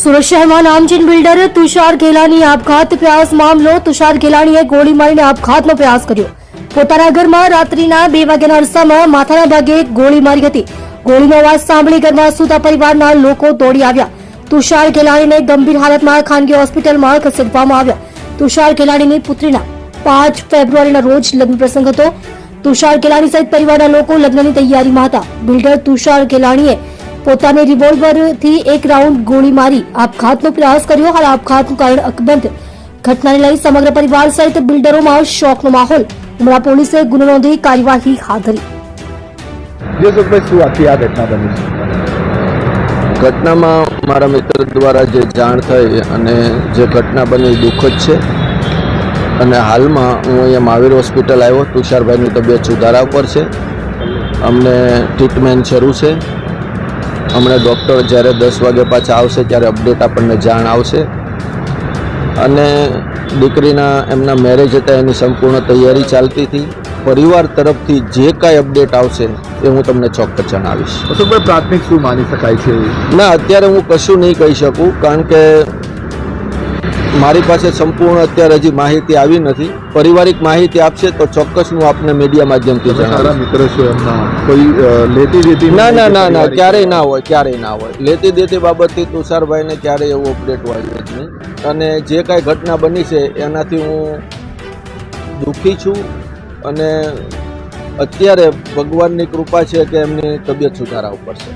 સુરત શહેરમાં નામચીન બિલ્ડર તુષાર ગેલાની આપઘાત પ્રયાસ મામલો। તુષાર ગેલાણીએ ગોળી મારીને આપઘાતનો પ્રયાસ કર્યો। પોતાના ઘરમાં રાત્રિના 2 વાગ્યાના અરસામાં માથાના ભાગે ગોળી મારી હતી। ગોળીનો અવાજ સાંભળી ઘરમાં સૂતા પરિવારના લોકો દોડી આવ્યા। તુષાર ગેલાણીને ગંભીર હાલતમાં ખાનગી હોસ્પિટલમાં ખસેડવામાં આવ્યા। તુષાર ગેલાણીની પુત્રીના 5 ફેબ્રુઆરીના રોજ લગ્ન પ્રસંગ હતો। તુષાર ગેલાણી સહિત પરિવારના લોકો લગ્નની તૈયારીમાં હતા। બિલ્ડર તુષાર ગેલાણીએ પોતાને રિવોલ્વરથી 1 રાઉન્ડ ગોળી મારી આપઘાતનો પ્રયાસ કર્યો। હાલ આપઘાતનું કારણ અકબંધ। ઘટનાને લઈ સમગ્ર પરિવાર સહિત બિલ્ડરોમાં શોકનો માહોલ। ઉમરા પોલીસે ગુનો નોંધી કાર્યવાહી હાથ ધરી। ઘટનામાં મારા મિત્ર દ્વારા જે જાણ થઈ અને જે ઘટના બની દુઃખદ છે અને હાલમાં હું અહીંયા મહાવીર હોસ્પિટલ આવ્યો। તુષારભાઈની તબિયત સુધારા ઉપર છે। અમને ટ્રીટમેન્ટ શરૂ છે। હમણાં ડૉક્ટર જ્યારે 10 વાગે પાછા આવશે ત્યારે અપડેટ આપણને જાણ આવશે। અને દીકરીના એમના મેરેજ હતા એની સંપૂર્ણ તૈયારી ચાલતી હતી। પરિવાર તરફથી જે કાંઈ અપડેટ આવશે એ હું તમને ચોક્કસ જણાવીશ। અશોકભાઈ, પ્રાથમિક શું માની શકાય છે? ના, અત્યારે હું કશું નહીં કહી શકું, કારણ કે મારી પાસે સંપૂર્ણ અત્યારે હજી માહિતી આવી નથી। પારિવારિક માહિતી આપશે તો ચોક્કસ હું આપને મીડિયા માધ્યમથી જણાવીશ। મિત્ર છો એમના કોઈ લેતી દેતી? ના, ક્યારેય ના હોય। લેતી દેતી બાબતથી તુષારભાઈને ક્યારેય એવું અપડેટ હોય જ નહીં। અને જે કાંઈ ઘટના બની છે એનાથી હું દુઃખી છું અને અત્યારે ભગવાનની કૃપા છે કે એમની તબિયત સુધારા ઉપર છે।